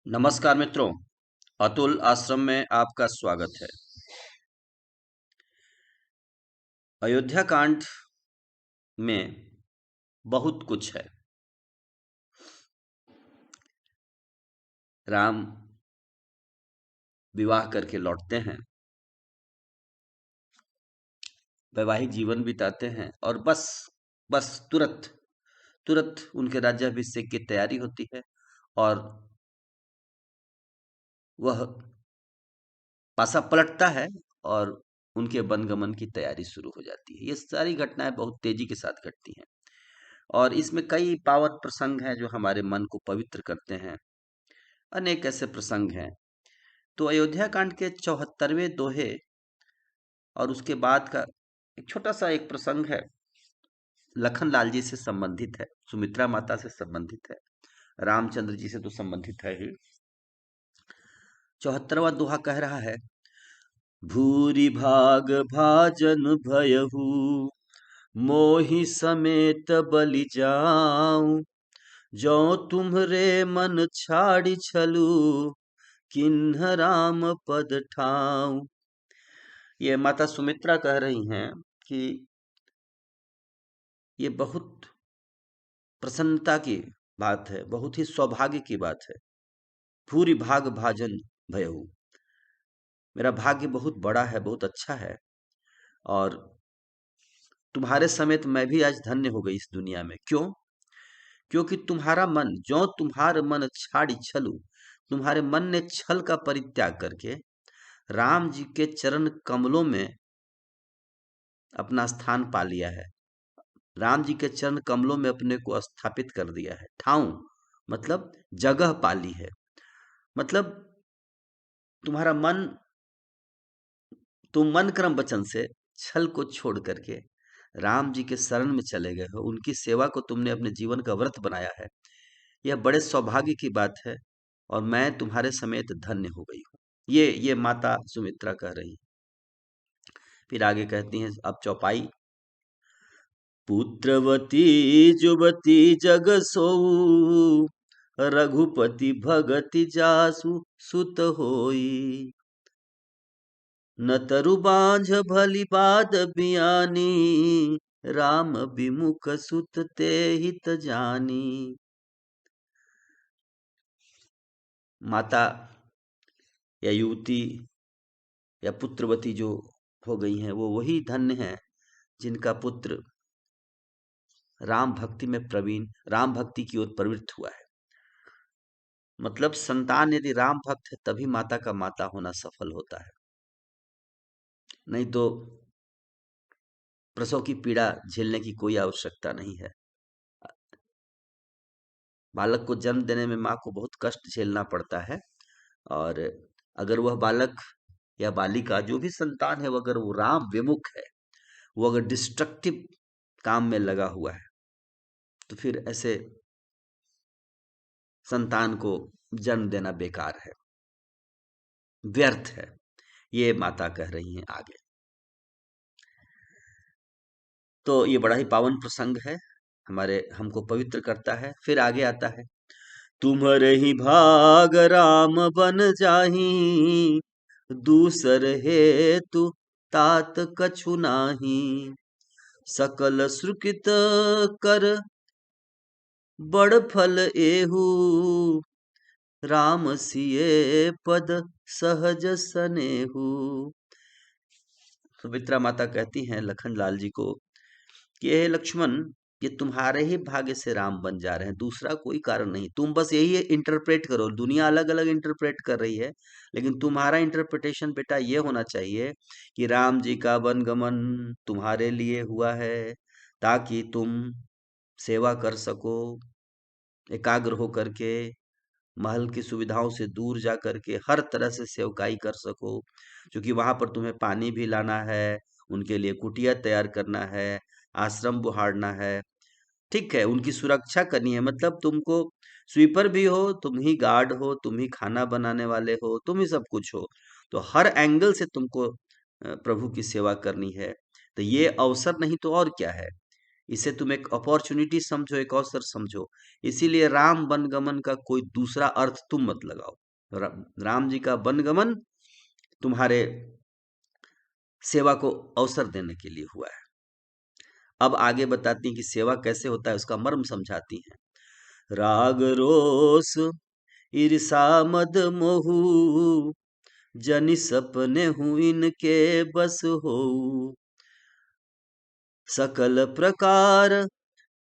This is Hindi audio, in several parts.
नमस्कार मित्रों, अतुल आश्रम में आपका स्वागत है। अयोध्या कांड में बहुत कुछ है। राम विवाह करके लौटते हैं, वैवाहिक जीवन बिताते हैं और बस बस तुरंत तुरंत उनके राज्याभिषेक की तैयारी होती है और वह पासा पलटता है और उनके वनगमन की तैयारी शुरू हो जाती है। ये सारी घटनाएं बहुत तेजी के साथ घटती हैं और इसमें कई पावन प्रसंग हैं जो हमारे मन को पवित्र करते हैं। अनेक ऐसे प्रसंग हैं। तो अयोध्या कांड के 74वें दोहे और उसके बाद का एक छोटा सा एक प्रसंग है, लखन लाल जी से संबंधित है, सुमित्रा माता से संबंधित है, रामचंद्र जी से तो संबंधित है ही। 74वां दोहा कह रहा है, भूरि भाग भाजन भयहु मोहि समेत बलि जाऊं, जो तुम्हरे मन छाड़ी छलू किन्ह राम पद ठाऊं। ये माता सुमित्रा कह रही हैं कि ये बहुत प्रसन्नता की बात है, बहुत ही सौभाग्य की बात है। भूरि भाग भाजन भयहु, मेरा भाग्य बहुत बड़ा है, बहुत अच्छा है और तुम्हारे समेत मैं भी आज धन्य हो गई इस दुनिया में। क्यों? क्योंकि तुम्हारा मन, जो तुम्हारे मन छाड़ी छलु, तुम्हारे मन ने छल का परित्याग करके राम जी के चरण कमलों में अपना स्थान पा लिया है। राम जी के चरण कमलों में अपने को स्थापित कर दिया है। ठाऊं मतलब जगह पाली है, मतलब तुम्हारा मन, तुम मन क्रम वचन से छल को छोड़ करके राम जी के शरण में चले गए हो, उनकी सेवा को तुमने अपने जीवन का व्रत बनाया है। यह बड़े सौभाग्य की बात है और मैं तुम्हारे समेत धन्य हो गई हूँ। ये माता सुमित्रा कह रही है। फिर आगे कहती हैं, अब चौपाई, पुत्रवती जुवती जग सोऊ, रघुपति भगति जासु सुत होई, न तरु बांझ भली बात बियानी, राम विमुख सुत ते हित जानी। माता या युवती या पुत्रवती जो हो गई हैं, वो वही धन्य हैं जिनका पुत्र राम भक्ति में प्रवीण, राम भक्ति की ओर प्रवृत्त हुआ है। मतलब संतान यदि राम भक्त है तभी माता का माता होना सफल होता है, नहीं तो प्रसव की पीड़ा झेलने की कोई आवश्यकता नहीं है। बालक को जन्म देने में माँ को बहुत कष्ट झेलना पड़ता है और अगर वह बालक या बालिका जो भी संतान है, वो अगर वो राम विमुख है, वो अगर डिस्ट्रक्टिव काम में लगा हुआ है, तो फिर ऐसे संतान को जन्म देना बेकार है, व्यर्थ है। ये माता कह रही हैं आगे। तो ये बड़ा ही पावन प्रसंग है, हमारे हमको पवित्र करता है। फिर आगे आता है, तुम्हारे ही भाग राम बन जाही, दूसर हेतु तात कछु नाही, सकल सुकृत कर बड़ फल एहू, राम सिए पद सहज सनेहू। सुमित्रा माता कहती हैं लखन लाल जी को कि हे लक्ष्मण, ये तुम्हारे ही भाग्य से राम बन जा रहे हैं, दूसरा कोई कारण नहीं। तुम बस यही इंटरप्रेट करो, दुनिया अलग अलग इंटरप्रेट कर रही है, लेकिन तुम्हारा इंटरप्रिटेशन बेटा ये होना चाहिए कि राम जी का वनगमन तुम्हारे लिए हुआ है ताकि तुम सेवा कर सको, एकाग्र हो करके महल की सुविधाओं से दूर जा करके हर तरह से सेवकाई कर सको, क्योंकि वहां पर तुम्हें पानी भी लाना है, उनके लिए कुटिया तैयार करना है, आश्रम बुहारना है, ठीक है, उनकी सुरक्षा करनी है। मतलब तुमको स्वीपर भी हो, तुम ही गार्ड हो, तुम ही खाना बनाने वाले हो, तुम ही सब कुछ हो, तो हर एंगल से तुमको प्रभु की सेवा करनी है। तो ये अवसर नहीं तो और क्या है इसे तुम एक अपॉर्चुनिटी समझो, एक अवसर समझो। इसीलिए राम वनगमन का कोई दूसरा अर्थ तुम मत लगाओ। राम जी का वनगमन तुम्हारे सेवा को अवसर देने के लिए हुआ है। अब आगे बताती हैं कि सेवा कैसे होता है, उसका मर्म समझाती हैं। राग रोष ईर्षा मद मोहु, जनि सपने हूँ इनके बस हो। सकल प्रकार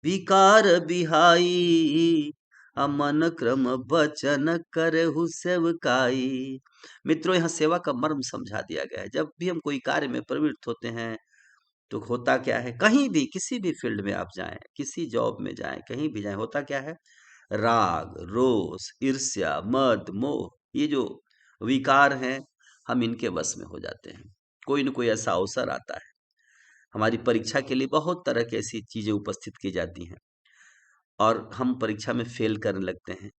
विकार बिहाई, अमन क्रम वचन करहु सेवकाई। मित्रों, यहाँ सेवा का मर्म समझा दिया गया है। जब भी हम कोई कार्य में प्रवृत्त होते हैं तो होता क्या है, कहीं भी किसी भी फील्ड में आप जाएं, किसी जॉब में जाएं, कहीं भी जाएं, होता क्या है, राग रोष ईर्ष्या मद मोह, ये जो विकार हैं, हम इनके वश में हो जाते हैं। कोई न कोई ऐसा अवसर आता है, हमारी परीक्षा के लिए बहुत तरह की ऐसी चीजें उपस्थित की जाती हैं और हम परीक्षा में फेल करने लगते हैं।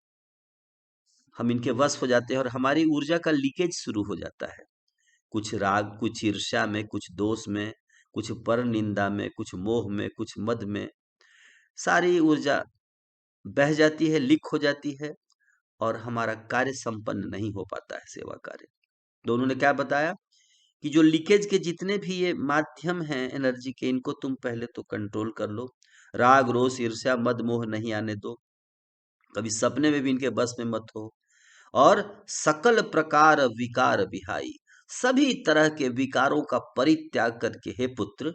हम इनके वश हो जाते हैं और हमारी ऊर्जा का लीकेज शुरू हो जाता है। कुछ राग, कुछ ईर्ष्या में, कुछ दोष में, कुछ पर निंदा में, कुछ मोह में, कुछ मद में, सारी ऊर्जा बह जाती है, लीक हो जाती है और हमारा कार्य संपन्न नहीं हो पाता है, सेवा कार्य। तो उन्होंने क्या बताया कि जो लीकेज के जितने भी ये माध्यम हैं एनर्जी के, इनको तुम पहले तो कंट्रोल कर लो। राग रोष ईर्ष्या मद मोह नहीं आने दो, कभी सपने में भी इनके बस में मत हो। और सकल प्रकार विकार विहाई, सभी तरह के विकारों का परित्याग करके हे पुत्र,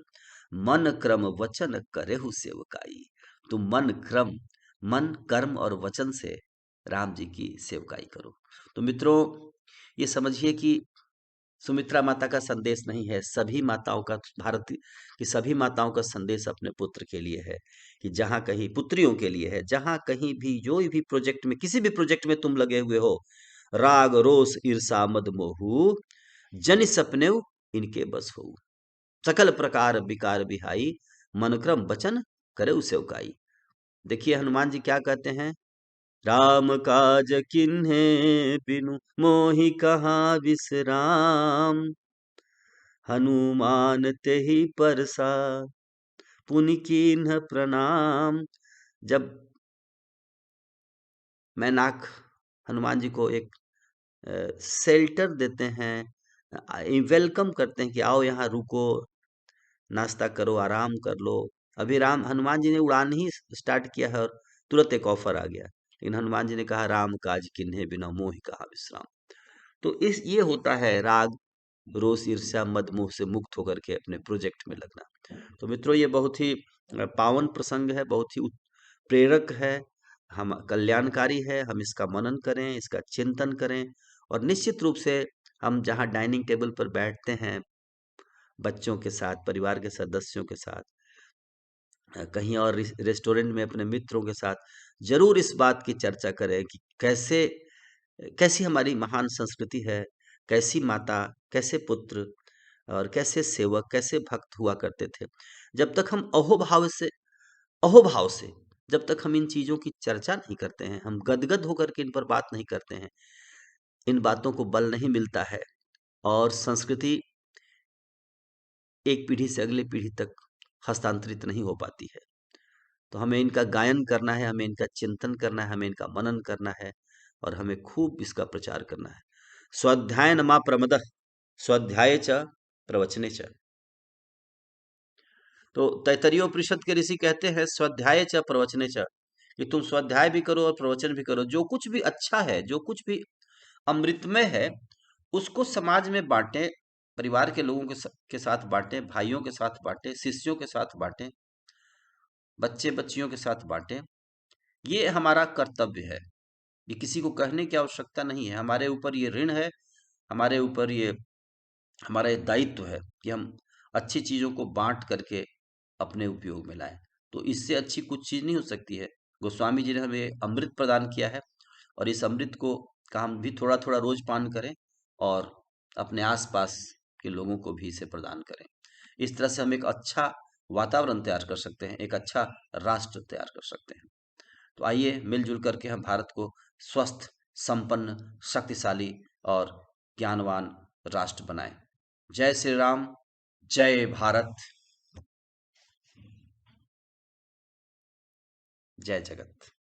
मन क्रम वचन करेहु सेवकाई। तुम मन क्रम, मन कर्म और वचन से राम जी की सेवकाई करो। तो मित्रों, ये समझिए कि सुमित्रा माता का संदेश नहीं है, सभी माताओं का, भारत की सभी माताओं का संदेश अपने पुत्र के लिए है कि जहां कहीं, पुत्रियों के लिए है, जहां कहीं भी जो भी प्रोजेक्ट में, किसी भी प्रोजेक्ट में तुम लगे हुए हो, राग रोष ईर्षा मद मोहु, जनि सपने इनके बस हो। सकल प्रकार विकार बिहाई, मन क्रम वचन करे सेवकाई। देखिए हनुमान जी क्या कहते हैं, राम काज किन्हे बिनु मोहि कहाँ विश्राम, हनुमान तेहि परसा पुनि कीन्ह प्रणाम। जब मैनाक हनुमान जी को एक शेल्टर देते हैं, वेलकम करते हैं कि आओ यहाँ रुको, नाश्ता करो, आराम कर लो। अभी राम हनुमान जी ने उड़ान ही स्टार्ट किया है और तुरंत एक ऑफर आ गया, लेकिन हनुमान जी ने कहा राम काज किन्हे बिना मोहि कहाँ विश्राम। तो इस ये होता है राग रोष ईर्ष्या मद मोह से मुक्त होकर के अपने प्रोजेक्ट में लगना। तो मित्रों, ये बहुत ही पावन प्रसंग है, बहुत ही प्रेरक है, हम कल्याणकारी है। हम इसका मनन करें, इसका चिंतन करें और निश्चित रूप से हम जहाँ डाइनिंग टेबल पर बैठते हैं बच्चों के साथ, परिवार के सदस्यों के साथ, कहीं और रेस्टोरेंट में अपने मित्रों के साथ, जरूर इस बात की चर्चा करें कि कैसे, कैसी हमारी महान संस्कृति है, कैसी माता, कैसे पुत्र और कैसे सेवक, कैसे भक्त हुआ करते थे। जब तक हम अहोभाव से जब तक हम इन चीजों की चर्चा नहीं करते हैं, हम गदगद होकर के इन पर बात नहीं करते हैं, इन बातों को बल नहीं मिलता है और संस्कृति एक पीढ़ी से अगले पीढ़ी तक हस्तांतरित नहीं हो पाती है। तो हमें इनका गायन करना है, हमें इनका चिंतन करना है, हमें इनका मनन करना है और हमें खूब इसका प्रचार करना है। स्वाध्याय नमा प्रमदः, स्वाध्याय च प्रवचने च। तो तैतरीय उपनिषद के ऋषि कहते हैं स्वाध्याय च प्रवचने च, कि तुम स्वाध्याय भी करो और प्रवचन भी करो। जो कुछ भी अच्छा है, जो कुछ भी अमृतमय है, उसको समाज में बांटें, परिवार के लोगों के साथ बांटें, भाइयों के साथ बांटें, शिष्यों के साथ बांटें, बच्चे बच्चियों के साथ बांटें। ये हमारा कर्तव्य है, ये किसी को कहने की आवश्यकता नहीं है। हमारे ऊपर ये ऋण है, हमारे ऊपर ये, हमारा ये दायित्व है कि हम अच्छी चीजों को बांट करके अपने उपयोग में लाएं। तो इससे अच्छी कुछ चीज नहीं हो सकती है। गोस्वामी जी ने हमें अमृत प्रदान किया है और इस अमृत को का हम भी थोड़ा थोड़ा रोज पान करें और अपने आसपास के लोगों को भी इसे प्रदान करें। इस तरह से हम एक अच्छा वातावरण तैयार कर सकते हैं, एक अच्छा राष्ट्र तैयार कर सकते हैं। तो आइए मिलजुल करके हम भारत को स्वस्थ, संपन्न, शक्तिशाली और ज्ञानवान राष्ट्र बनाएं। जय श्री राम, जय भारत। जय जगत।